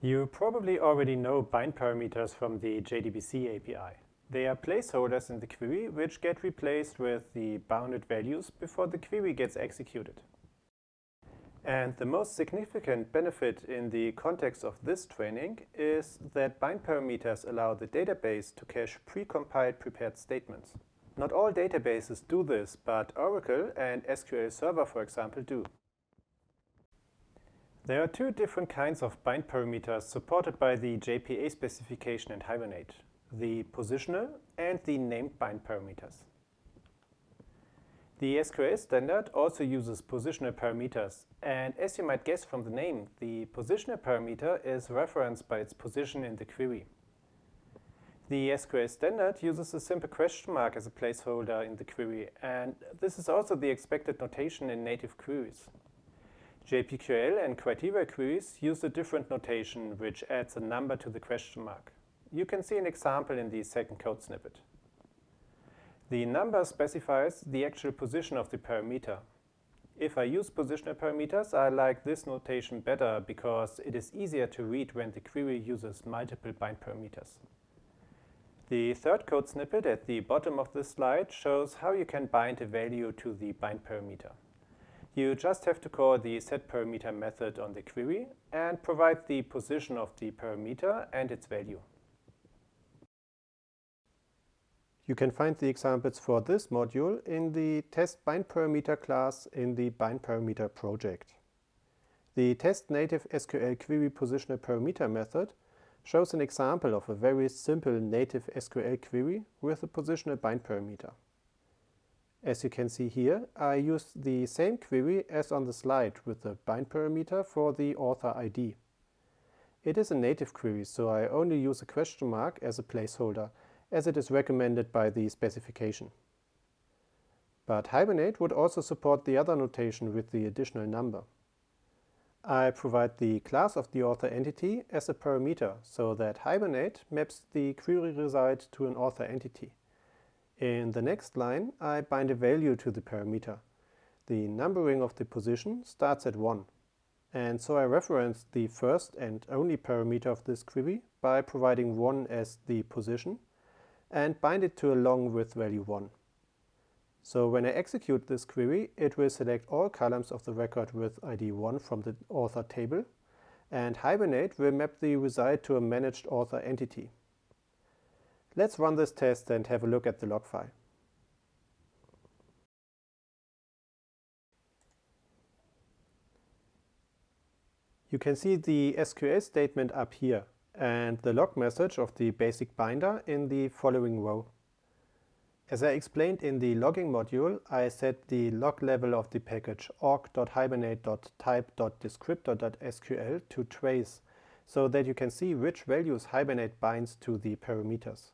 You probably already know bind parameters from the JDBC API. They are placeholders in the query which get replaced with the bounded values before the query gets executed. And the most significant benefit in the context of this training is that bind parameters allow the database to cache precompiled prepared statements. Not all databases do this, but Oracle and SQL Server, for example, do. There are two different kinds of bind parameters supported by the JPA specification in Hibernate: the positional and the named bind parameters. The SQL standard also uses positional parameters, and as you might guess from the name, the positional parameter is referenced by its position in the query. The SQL standard uses a simple question mark as a placeholder in the query, and this is also the expected notation in native queries. JPQL and criteria queries use a different notation which adds a number to the question mark. You can see an example in the second code snippet. The number specifies the actual position of the parameter. If I use positional parameters, I like this notation better because it is easier to read when the query uses multiple bind parameters. The third code snippet at the bottom of this slide shows how you can bind a value to the bind parameter. You just have to call the setParameter method on the query and provide the position of the parameter and its value. You can find the examples for this module in the test bind parameter class in the bind parameter project. The test native SQL query positional parameter method shows an example of a very simple native SQL query with a positional bind parameter. As you can see here, I used the same query as on the slide with the bind parameter for the author ID. It is a native query, so I only use a question mark as a placeholder, as it is recommended by the specification. But Hibernate would also support the other notation with the additional number. I provide the class of the author entity as a parameter so that Hibernate maps the query result to an author entity. In the next line, I bind a value to the parameter. The numbering of the position starts at 1. And so I reference the first and only parameter of this query by providing 1 as the position and bind it to a long with value 1. So when I execute this query, it will select all columns of the record with ID 1 from the author table, and Hibernate will map the result to a managed author entity. Let's run this test and have a look at the log file. You can see the SQL statement up here and the log message of the basic binder in the following row. As I explained in the logging module, I set the log level of the package org.hibernate.type.descriptor.sql to trace so that you can see which values Hibernate binds to the parameters.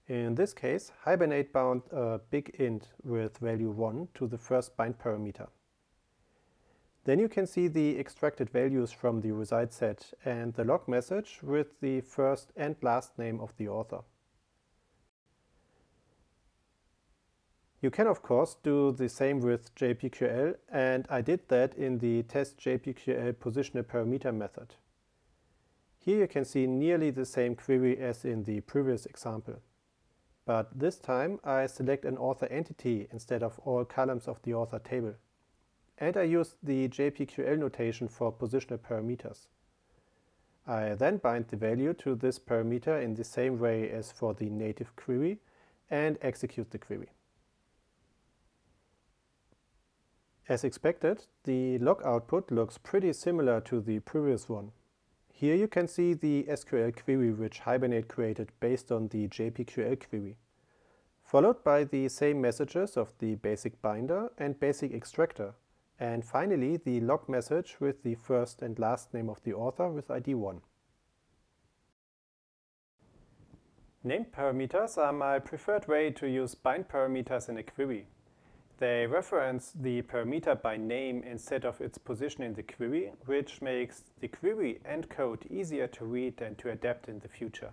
In this case, Hibernate bound a big int with value 1 to the first bind parameter. Then you can see the extracted values from the result set and the log message with the first and last name of the author. You can of course do the same with JPQL, and I did that in the test JPQL positional parameter method. Here you can see nearly the same query as in the previous example. But this time I select an author entity instead of all columns of the author table. And I used the JPQL notation for positional parameters. I then bind the value to this parameter in the same way as for the native query and execute the query. As expected, the log output looks pretty similar to the previous one. Here you can see the SQL query which Hibernate created based on the JPQL query, followed by the same messages of the basic binder and basic extractor, and finally the log message with the first and last name of the author with ID 1. Named parameters are my preferred way to use bind parameters in a query. They reference the parameter by name instead of its position in the query, which makes the query and code easier to read and to adapt in the future.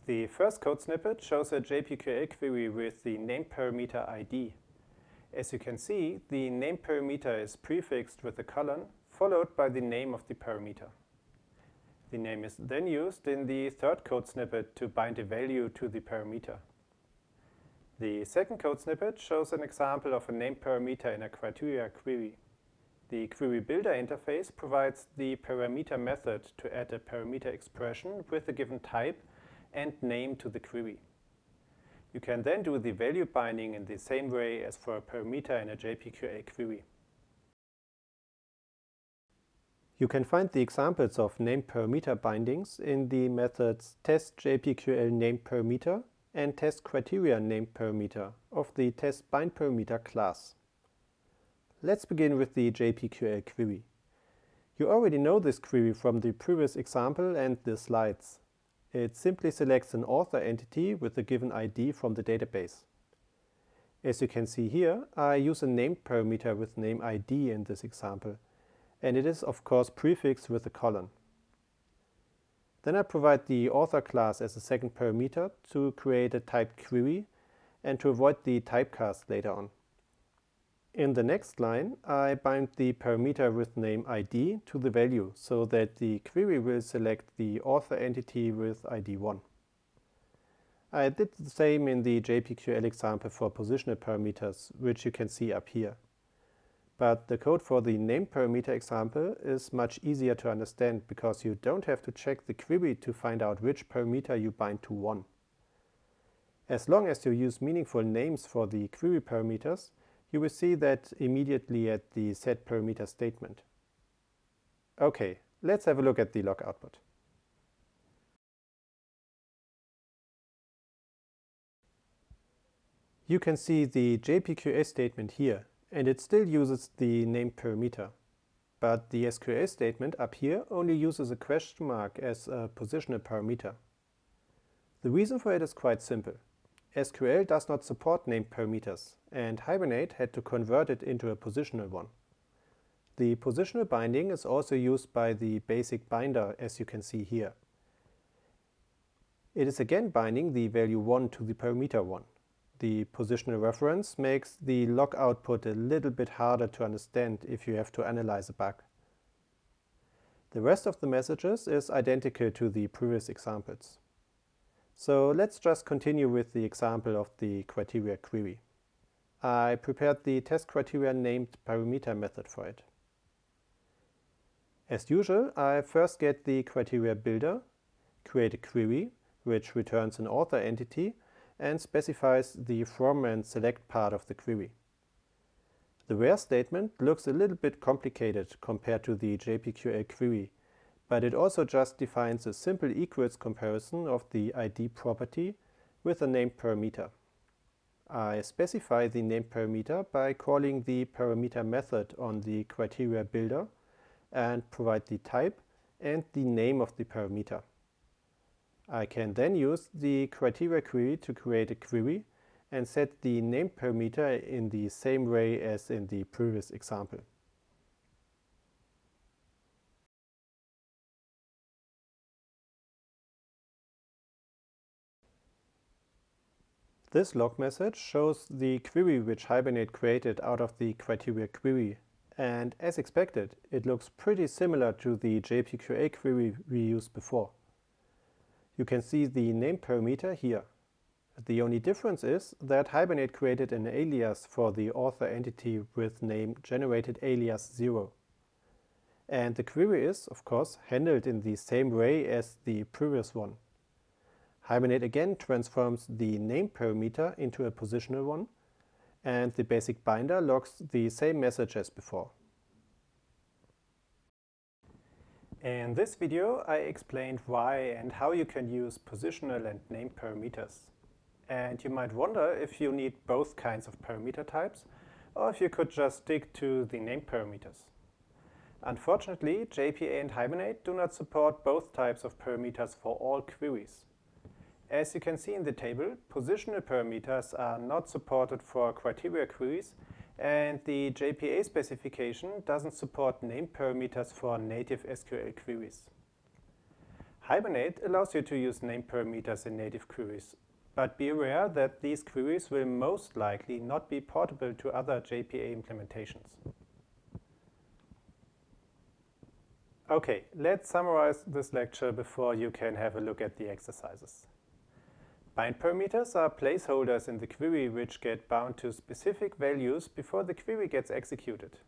The first code snippet shows a JPQL query with the named parameter ID. As you can see, the named parameter is prefixed with a colon, followed by the name of the parameter. The name is then used in the third code snippet to bind a value to the parameter. The second code snippet shows an example of a named parameter in a criteria query. The Query Builder interface provides the parameter method to add a parameter expression with a given type and name to the query. You can then do the value binding in the same way as for a parameter in a JPQL query. You can find the examples of named parameter bindings in the methods test_JPQL_named_parameter and test_criteria_named_parameter of the test_bind_parameter class. Let's begin with the JPQL query. You already know this query from the previous example and the slides. It simply selects an author entity with a given ID from the database. As you can see here, I use a named parameter with name ID in this example, and it is of course prefixed with a colon. Then I provide the author class as a second parameter to create a typed query and to avoid the typecast later on. In the next line, I bind the parameter with name ID to the value so that the query will select the author entity with ID 1. I did the same in the JPQL example for positional parameters, which you can see up here. But the code for the named parameter example is much easier to understand because you don't have to check the query to find out which parameter you bind to 1. As long as you use meaningful names for the query parameters, you will see that immediately at the setParameter statement. Okay, let's have a look at the log output. You can see the JPQL statement here, and it still uses the named parameter. But the SQL statement up here only uses a question mark as a positional parameter. The reason for it is quite simple. SQL does not support named parameters, and Hibernate had to convert it into a positional one. The positional binding is also used by the basic binder, as you can see here. It is again binding the value 1 to the parameter 1. The positional reference makes the log output a little bit harder to understand if you have to analyze a bug. The rest of the messages is identical to the previous examples. So let's just continue with the example of the criteria query. I prepared the test criteria named parameter method for it. As usual, I first get the criteria builder, create a query, which returns an author entity, and specifies the from and select part of the query. The where statement looks a little bit complicated compared to the JPQL query, but it also just defines a simple equals comparison of the ID property with a named parameter. I specify the named parameter by calling the parameter method on the criteria builder and provide the type and the name of the parameter. I can then use the criteria query to create a query and set the named parameter in the same way as in the previous example. This log message shows the query which Hibernate created out of the criteria query, and as expected, it looks pretty similar to the JPQL query we used before. You can see the named parameter here. The only difference is that Hibernate created an alias for the author entity with name generated alias 0. And the query is, of course, handled in the same way as the previous one. Hibernate again transforms the named parameter into a positional one, and the basic binder logs the same message as before. In this video, I explained why and how you can use positional and named parameters. And you might wonder if you need both kinds of parameter types, or if you could just stick to the named parameters. Unfortunately, JPA and Hibernate do not support both types of parameters for all queries. As you can see in the table, positional parameters are not supported for criteria queries, and the JPA specification doesn't support named parameters for native SQL queries. Hibernate allows you to use named parameters in native queries, but be aware that these queries will most likely not be portable to other JPA implementations. Okay, let's summarize this lecture before you can have a look at the exercises. Bind parameters are placeholders in the query which get bound to specific values before the query gets executed.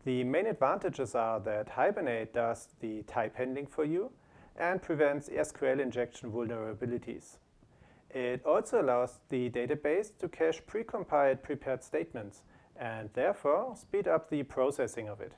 The main advantages are that Hibernate does the type handling for you and prevents SQL injection vulnerabilities. It also allows the database to cache precompiled prepared statements and therefore speed up the processing of it.